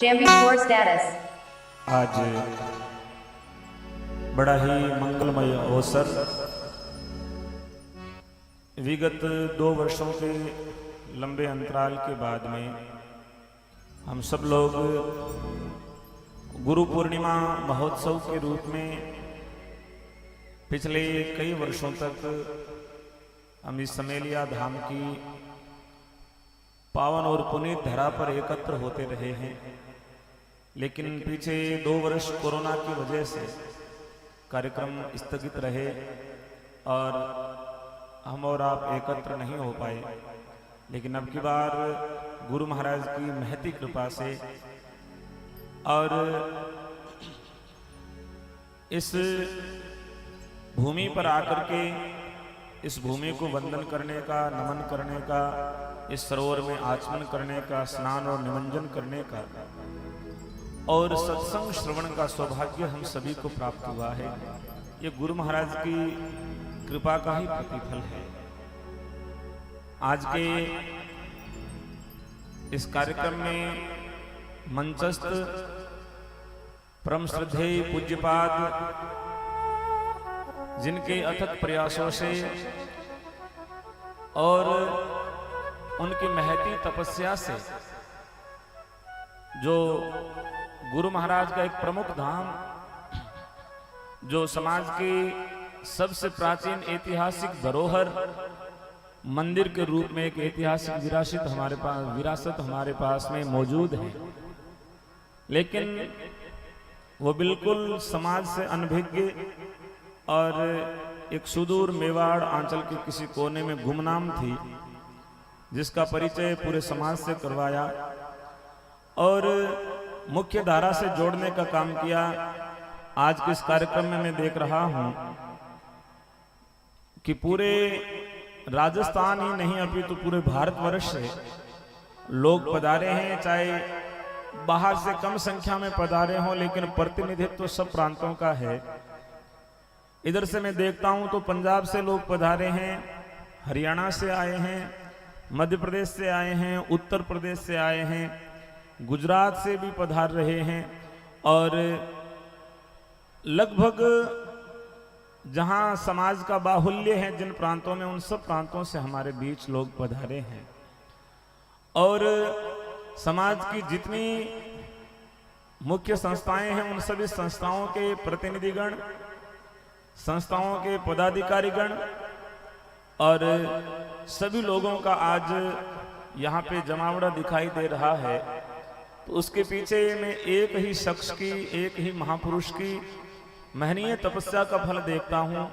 Champion Tour status. आज बड़ा ही मंगलमय अवसर, विगत 2 वर्षों के लंबे अंतराल के बाद में हम सब लोग गुरु पूर्णिमा महोत्सव के रूप में पिछले कई वर्षों तक हम इस समेलिया धाम की पावन और पुनीत धरा पर एकत्र होते रहे हैं। लेकिन पीछे 2 वर्ष कोरोना की वजह से कार्यक्रम स्थगित रहे और हम और आप एकत्र नहीं हो पाए। लेकिन अब की बार गुरु महाराज की महती कृपा से और इस भूमि पर आकर के इस भूमि को वंदन करने का, नमन करने का, इस सरोवर में आचमन करने का, स्नान और निमंजन करने का और सत्संग श्रवण का सौभाग्य हम सभी को प्राप्त हुआ है। ये गुरु महाराज की कृपा का ही प्रतिफल है। आज के इस कार्यक्रम में मंचस्थ परम श्रद्धेय पूज्यपाद जिनके अथक प्रयासों से और उनकी महती तपस्या से जो गुरु महाराज का एक प्रमुख धाम, जो समाज की सबसे प्राचीन ऐतिहासिक धरोहर मंदिर के रूप में एक ऐतिहासिक विरासत हमारे पास में मौजूद है, लेकिन वो बिल्कुल समाज से अनभिज्ञ और एक सुदूर मेवाड़ आंचल के किसी कोने में गुमनाम थी, जिसका परिचय पूरे समाज से करवाया और मुख्य धारा से जोड़ने का काम किया। आज के इस कार्यक्रम में मैं देख रहा हूं कि पूरे राजस्थान ही नहीं अभी तो पूरे भारतवर्ष से लोग पधारे हैं, चाहे बाहर से कम संख्या में पधारे हों, लेकिन प्रतिनिधित्व तो सब प्रांतों का है। इधर से मैं देखता हूं तो पंजाब से लोग पधारे हैं, हरियाणा से आए हैं, मध्य प्रदेश से आए हैं, उत्तर प्रदेश से आए हैं, गुजरात से भी पधार रहे हैं और लगभग जहां समाज का बाहुल्य है जिन प्रांतों में, उन सब प्रांतों से हमारे बीच लोग पधारे हैं। और समाज की जितनी मुख्य संस्थाएं हैं उन सभी संस्थाओं के प्रतिनिधिगण, संस्थाओं के पदाधिकारीगण और सभी लोगों का आज यहाँ पे जमावड़ा दिखाई दे रहा है। तो उसके पीछे मैं एक ही शख्स की, एक ही महापुरुष की महनीय तपस्या का फल देखता हूँ,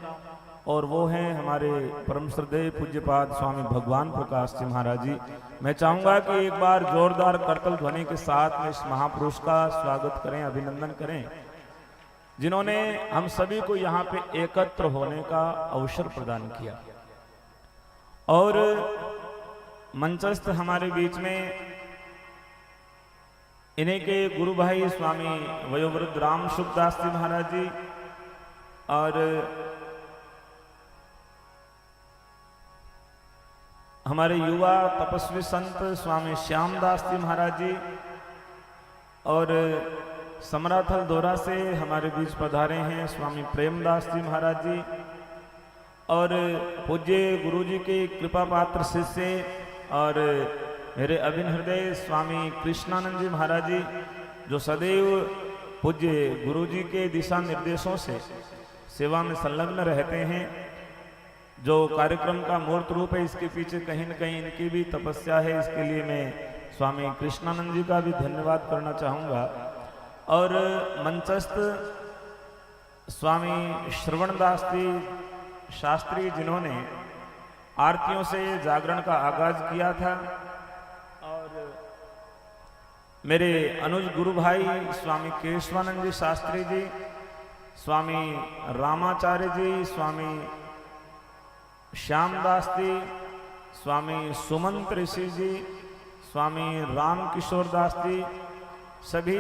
और वो हैं हमारे परम श्रद्धेय पूज्यपाद स्वामी भगवान प्रकाश जी महाराज जी। मैं चाहूंगा कि एक बार जोरदार करतल ध्वनि के साथ में इस महापुरुष का स्वागत करें, अभिनंदन करें, जिन्होंने हम सभी को यहाँ पे एकत्र होने का अवसर प्रदान किया। और मंचस्थ हमारे बीच में इन्हीं के गुरु भाई स्वामी वयोवृद्ध राम सुखदास जी महाराज जी और हमारे युवा तपस्वी संत स्वामी श्यामदास जी महाराज जी और समराथल दोरा से हमारे बीच पधारे हैं स्वामी प्रेमदास जी महाराज जी और पूज्य गुरु जी के कृपा पात्र शिष्य और मेरे अभिन्न हृदय स्वामी कृष्णानंद जी महाराज जी, जो सदैव पूज्य गुरु जी के दिशा निर्देशों से सेवा में संलग्न रहते हैं। जो कार्यक्रम का मूर्त रूप है, इसके पीछे कहीं न कहीं इनकी भी तपस्या है। इसके लिए मैं स्वामी कृष्णानंद जी का भी धन्यवाद करना चाहूँगा। और मंचस्थ स्वामी श्रवणदास जी शास्त्री, जिन्होंने आरतियों से जागरण का आगाज किया था, और मेरे अनुज गुरु भाई स्वामी केशवानंद जी शास्त्री जी, स्वामी रामाचार्य जी, स्वामी श्यामदास जी, स्वामी सुमंत ऋषि जी, स्वामी राम किशोर दास जी, सभी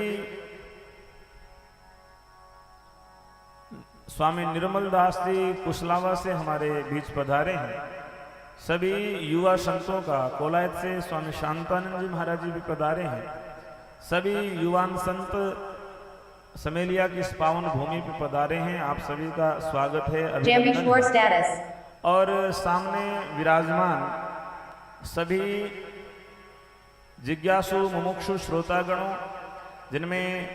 स्वामी निर्मल दास जी कुशलावा से हमारे बीच पधारे हैं। सभी युवा संतों का, कोलायत से स्वामी शांतानंद जी महाराज जी भी पधारे हैं। सभी युवान संत समेलिया की इस पावन भूमि पर पधारे हैं। आप सभी का स्वागत है, अभिनंदन है। और सामने विराजमान सभी जिज्ञासु मुमुक्षु श्रोतागणों, जिनमें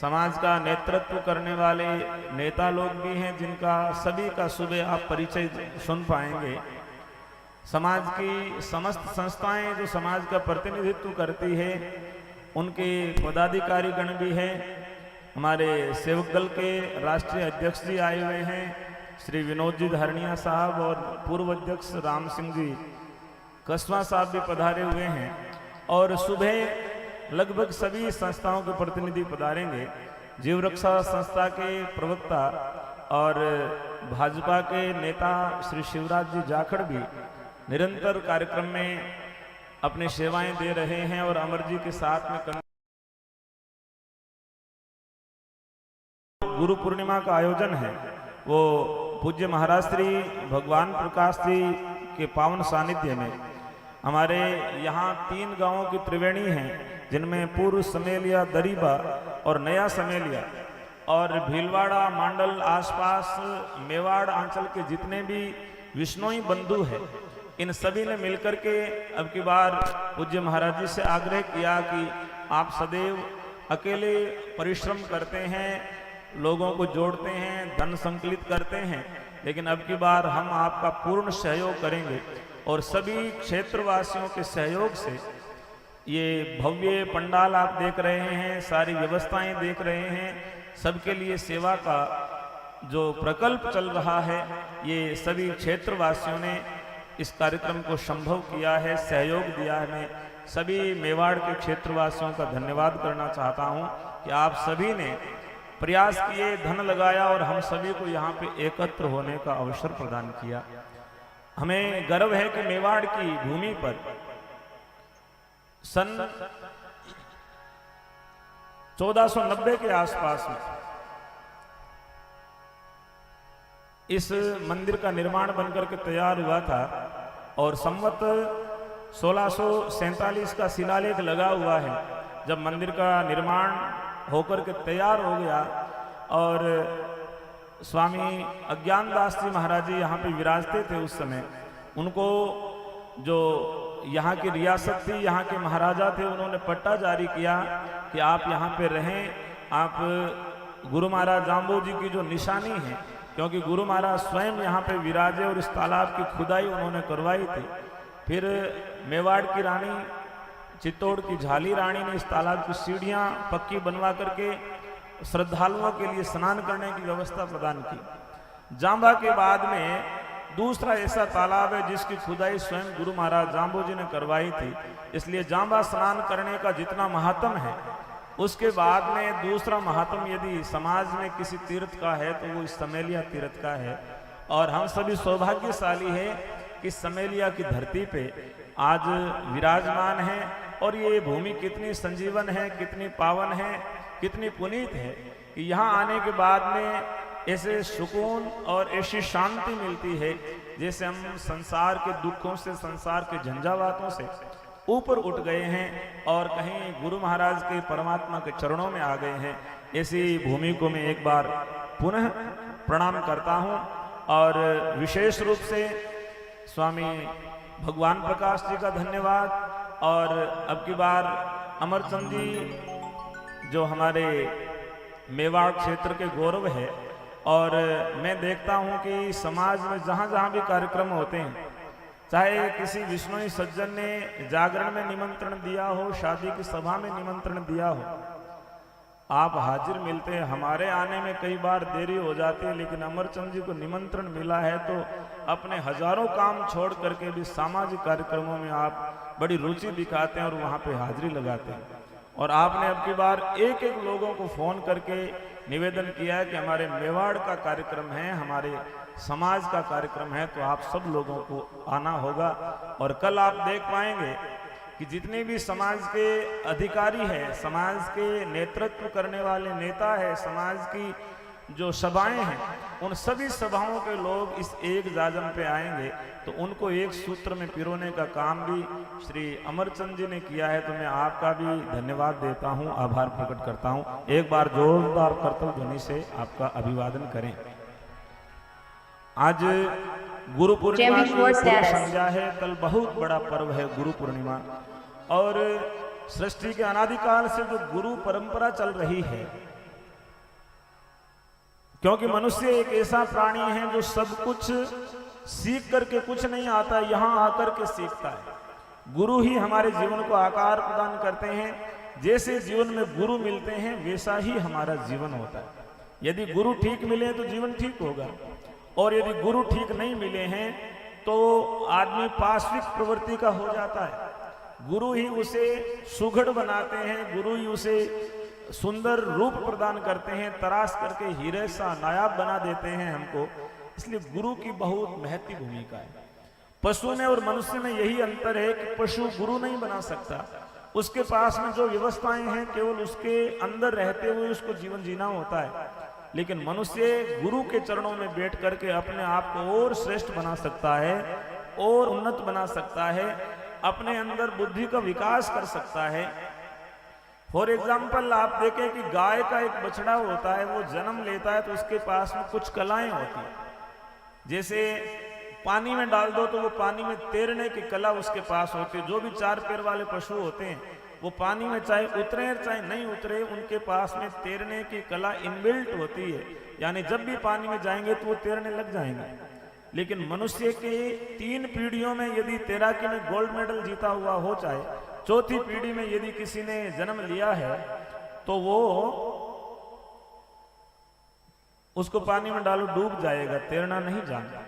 समाज का नेतृत्व करने वाले नेता लोग भी हैं, जिनका सभी का सुबह आप परिचय सुन पाएंगे। समाज की समस्त संस्थाएं जो समाज का प्रतिनिधित्व करती है, उनके पदाधिकारी गण भी हैं। हमारे सेवक दल के राष्ट्रीय अध्यक्ष जी आए हुए हैं, श्री विनोद जी धरनिया साहब, और पूर्व अध्यक्ष राम सिंह जी कसवा साहब भी पधारे हुए हैं। और सुबह लगभग सभी संस्थाओं के प्रतिनिधि पधारेंगे। जीव रक्षा संस्था के प्रवक्ता और भाजपा के नेता श्री शिवराज जी जाखड़ भी निरंतर कार्यक्रम में अपनी सेवाएं दे रहे हैं। और अमर जी के साथ में गुरु पूर्णिमा का आयोजन है, वो पूज्य महाराज श्री भगवान प्रकाश जी के पावन सानिध्य में हमारे यहाँ 3 गांवों की त्रिवेणी हैं, जिनमें पूर्व समेलिया, दरीबा और नया समेलिया और भीलवाड़ा मंडल आसपास मेवाड़ अंचल के जितने भी विष्णोई बंधु हैं, इन सभी ने मिलकर के अब की बार पूज्य महाराज जी से आग्रह किया कि आप सदैव अकेले परिश्रम करते हैं, लोगों को जोड़ते हैं, धन संकलित करते हैं, लेकिन अब की बार हम आपका पूर्ण सहयोग करेंगे। और सभी क्षेत्रवासियों के सहयोग से ये भव्य पंडाल आप देख रहे हैं, सारी व्यवस्थाएं देख रहे हैं, सबके लिए सेवा का जो प्रकल्प चल रहा है, ये सभी क्षेत्रवासियों ने इस कार्यक्रम को संभव किया है, सहयोग दिया है। मैं सभी मेवाड़ के क्षेत्रवासियों का धन्यवाद करना चाहता हूं कि आप सभी ने प्रयास किए, धन लगाया और हम सभी को यहाँ पे एकत्र होने का अवसर प्रदान किया। हमें गर्व है कि मेवाड़ की भूमि पर सन 1490 के आसपास में इस मंदिर का निर्माण बनकर के तैयार हुआ था और संवत 1647 का शिलालेख लगा हुआ है। जब मंदिर का निर्माण होकर के तैयार हो गया और स्वामी अज्ञानदास जी महाराज जी यहाँ पे विराजते थे उस समय, उनको जो यहाँ की रियासत थी, यहाँ के महाराजा थे, उन्होंने पट्टा जारी किया कि आप यहाँ पे रहें। आप गुरु महाराज जाम्बो जी की जो निशानी है, क्योंकि गुरु महाराज स्वयं यहाँ पे विराजे और इस तालाब की खुदाई उन्होंने करवाई थी। फिर मेवाड़ की रानी चित्तौड़ की झाली रानी ने इस तालाब की सीढ़ियाँ पक्की बनवा करके श्रद्धालुओं के लिए स्नान करने की व्यवस्था प्रदान की। जांबा के बाद में दूसरा ऐसा तालाब है जिसकी खुदाई स्वयं गुरु महाराज जाम्बो जी ने करवाई थी, इसलिए जांबा स्नान करने का जितना महात्म है, उसके बाद में दूसरा महात्म यदि समाज में किसी तीर्थ का है तो वो इस समेलिया तीर्थ का है। और हम सभी सौभाग्यशाली है कि समेलिया की धरती पे आज विराजमान है। और ये भूमि कितनी संजीवन है, कितनी पावन है, कितनी पुनीत है कि यहाँ आने के बाद में ऐसे सुकून और ऐसी शांति मिलती है जैसे हम संसार के दुखों से, संसार के झंझावातों से ऊपर उठ गए हैं और कहीं गुरु महाराज के परमात्मा के चरणों में आ गए हैं। ऐसी भूमि को मैं एक बार पुनः प्रणाम करता हूँ और विशेष रूप से स्वामी भगवान प्रकाश जी का धन्यवाद। और अब की बार अमरचंद जी जो हमारे मेवाड़ क्षेत्र के गौरव है, और मैं देखता हूँ कि समाज में जहाँ जहाँ भी कार्यक्रम होते हैं, चाहे किसी विष्णुई सज्जन ने जागरण में निमंत्रण दिया हो, शादी की सभा में निमंत्रण दिया हो, आप हाजिर मिलते हैं। हमारे आने में कई बार देरी हो जाती है, लेकिन अमरचंद जी को निमंत्रण मिला है तो अपने हजारों काम छोड़ करके भी सामाजिक कार्यक्रमों में आप बड़ी रुचि दिखाते हैं और वहाँ पे हाजिरी लगाते हैं। और आपने अब की बार एक एक लोगों को फोन करके निवेदन किया है कि हमारे मेवाड़ का कार्यक्रम है, हमारे समाज का कार्यक्रम है, तो आप सब लोगों को आना होगा। और कल आप देख पाएंगे कि जितने भी समाज के अधिकारी हैं, समाज के नेतृत्व करने वाले नेता है, समाज की जो सभाएं हैं, उन सभी सभाओं के लोग इस एक जाजम पे आएंगे, तो उनको एक सूत्र में पिरोने का काम भी श्री अमरचंद जी ने किया है। तो मैं आपका भी धन्यवाद देता हूं, आभार प्रकट करता हूं। एक बार जोरदार करतल ध्वनि से आपका अभिवादन करें। आज गुरु पूर्णिमा की पूर्व संध्या है, कल बहुत बड़ा पर्व है गुरु पूर्णिमा, और सृष्टि के अनादिकाल से जो गुरु परंपरा चल रही है, क्योंकि मनुष्य एक ऐसा प्राणी है जो सब कुछ सीख करके कुछ नहीं आता, यहां आकर के सीखता है। गुरु ही हमारे जीवन को आकार प्रदान करते हैं। जैसे जीवन में गुरु मिलते हैं वैसा ही हमारा जीवन होता है। यदि गुरु ठीक मिले तो जीवन ठीक होगा, और यदि गुरु ठीक नहीं मिले हैं तो आदमी पाश्विक प्रवृत्ति का हो जाता है। गुरु ही उसे सुघड़ बनाते हैं, गुरु ही उसे सुंदर रूप प्रदान करते हैं, तराश करके हीरे सा नायाब बना देते हैं हमको। इसलिए गुरु की बहुत महत्वपूर्ण भूमिका है। पशु में और मनुष्य में यही अंतर है कि पशु गुरु नहीं बना सकता, उसके पास में जो व्यवस्थाएं हैं केवल उसके अंदर रहते हुए उसको जीवन जीना होता है। लेकिन मनुष्य गुरु के चरणों में बैठ करके अपने आप को और श्रेष्ठ बना सकता है, और उन्नत बना सकता है, अपने अंदर बुद्धि का विकास कर सकता है। फॉर एग्जाम्पल आप देखें कि गाय का एक बछड़ा होता है, वो जन्म लेता है तो उसके पास में कुछ कलाएं होती हैं। जैसे पानी में डाल दो तो वो पानी में तैरने की कला उसके पास होती है। जो भी चार पैर वाले पशु होते हैं वो पानी में चाहे उतरे चाहे नहीं उतरे, उनके पास में तैरने की कला इनबिल्ट होती है, यानी जब भी पानी में जाएंगे तो वो तैरने लग जाएंगे। लेकिन मनुष्य के 3 पीढ़ियों में यदि तैराकी में गोल्ड मेडल जीता हुआ हो, चाहे 4थी पीढ़ी में यदि किसी ने जन्म लिया है, तो वो उसको पानी में डालो डूब जाएगा, तैरना नहीं जानता।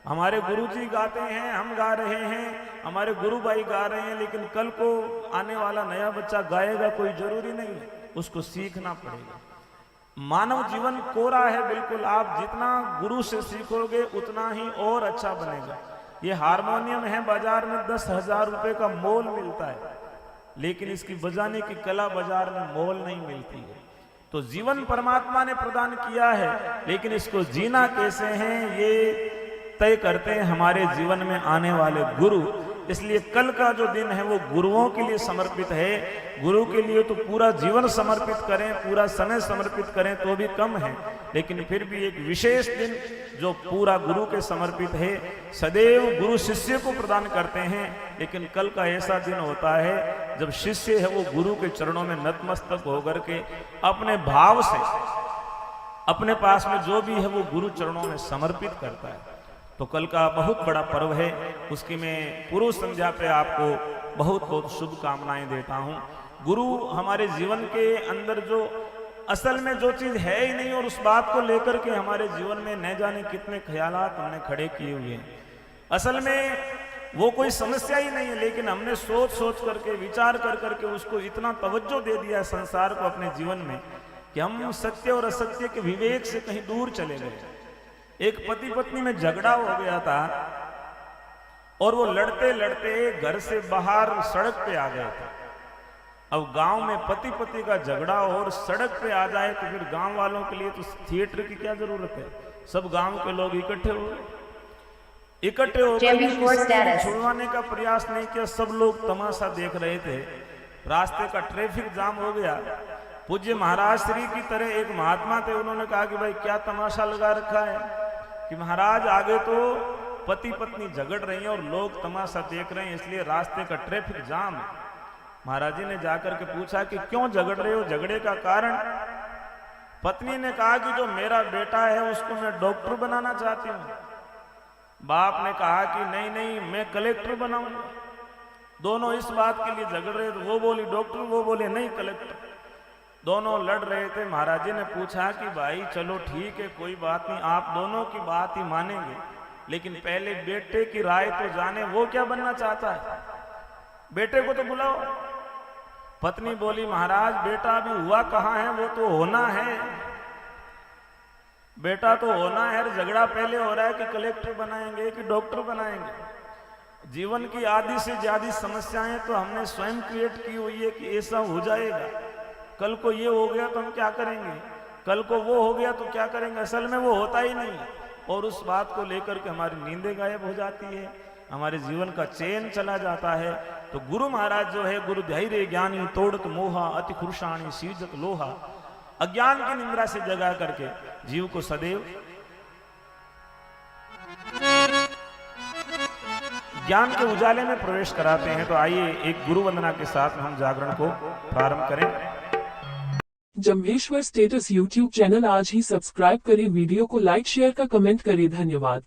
हमारे गुरुजी गाते हैं, हम गा रहे हैं, हमारे गुरु भाई गा रहे हैं, लेकिन कल को आने वाला नया बच्चा गाएगा कोई जरूरी नहीं है, उसको सीखना पड़ेगा। मानव जीवन कोरा है बिल्कुल, आप जितना गुरु से सीखोगे उतना ही और अच्छा बनेगा। ये हारमोनियम है, बाजार में 10,000 रुपए का मोल मिलता है, लेकिन इसकी बजाने की कला बाजार में मोल नहीं मिलती है। तो जीवन परमात्मा ने प्रदान किया है, लेकिन इसको जीना कैसे है ये तय करते हैं हमारे जीवन में आने वाले गुरु। इसलिए कल का जो दिन है वो गुरुओं के लिए समर्पित है। गुरु के लिए तो पूरा जीवन समर्पित करें, पूरा समय समर्पित करें तो भी कम है, लेकिन फिर भी एक विशेष दिन जो पूरा गुरु के समर्पित है, सदैव गुरु शिष्य को प्रदान करते हैं। लेकिन कल का ऐसा दिन होता है जब शिष्य है वो गुरु के चरणों में नतमस्तक होकर के अपने भाव से अपने पास में जो भी है वो गुरु चरणों में समर्पित करता है। तो कल का बहुत बड़ा पर्व है, उसकी मैं पूर्व संध्या पे आपको बहुत बहुत शुभकामनाएं देता हूं। गुरु हमारे जीवन के अंदर जो असल में जो चीज है ही नहीं, और उस बात को लेकर के हमारे जीवन में न जाने कितने ख्यालात हमने खड़े किए हुए हैं। असल में वो कोई समस्या ही नहीं है, लेकिन हमने सोच सोच करके विचार कर करके उसको इतना तवज्जो दे दिया संसार को अपने जीवन में कि हम सत्य और असत्य के विवेक से कहीं दूर चले गए। एक पति पत्नी में झगड़ा हो गया था और वो लड़ते लड़ते घर से बाहर सड़क पे आ गए थे। अब गांव में पति पति का झगड़ा और सड़क पे आ जाए तो फिर गांव वालों के लिए तो थिएटर की क्या जरूरत है। सब गांव के लोग इकट्ठे होकर छुड़वाने का प्रयास नहीं किया, सब लोग तमाशा देख रहे थे। रास्ते का ट्रैफिक जाम हो गया। पूज्य महाराज श्री की तरह एक महात्मा थे, उन्होंने कहा कि भाई क्या तमाशा लगा रखा है कि महाराज आगे तो पति पत्नी झगड़ रही हैं और लोग तमाशा देख रहे हैं, इसलिए रास्ते का ट्रैफिक जाम है। महाराज जी ने जाकर के पूछा कि क्यों झगड़ रहे हो, झगड़े का कारण। पत्नी ने कहा कि जो मेरा बेटा है उसको मैं डॉक्टर बनाना चाहती हूँ। बाप ने कहा कि नहीं नहीं मैं कलेक्टर बनाऊंगा। दोनों इस बात के लिए झगड़ रहे थे, वो बोली डॉक्टर, वो बोले नहीं कलेक्टर। दोनों लड़ रहे थे। महाराज जी ने पूछा कि भाई चलो ठीक है कोई बात नहीं, आप दोनों की बात ही मानेंगे, लेकिन पहले बेटे की राय तो जाने, वो क्या बनना चाहता है, बेटे को तो बुलाओ। पत्नी बोली महाराज बेटा अभी हुआ कहाँ है, वो तो होना है, बेटा तो होना है। झगड़ा पहले हो रहा है कि कलेक्टर बनाएंगे कि डॉक्टर बनाएंगे। जीवन की आधी से ज्यादा समस्याएं तो हमने स्वयं क्रिएट की हुई है कि ऐसा हो जाएगा, कल को ये हो गया तो हम क्या करेंगे, कल को वो हो गया तो क्या करेंगे, असल में वो होता ही नहीं। और उस बात को लेकर के हमारी नींदें गायब हो जाती है, हमारे जीवन का चैन चला जाता है। तो गुरु महाराज जो है, गुरु धैर्य ज्ञानी तोड़त मोहा अति खुरशानी सीजत लोहा, अज्ञान की निंद्रा से जगा करके जीव को सदैव ज्ञान के उजाले में प्रवेश कराते हैं। तो आइए एक गुरु वंदना के साथ हम जागरण को प्रारंभ करें। जम्भेश्वर स्टेटस YouTube चैनल आज ही सब्सक्राइब करें, वीडियो को लाइक शेयर का कमेंट करें। धन्यवाद।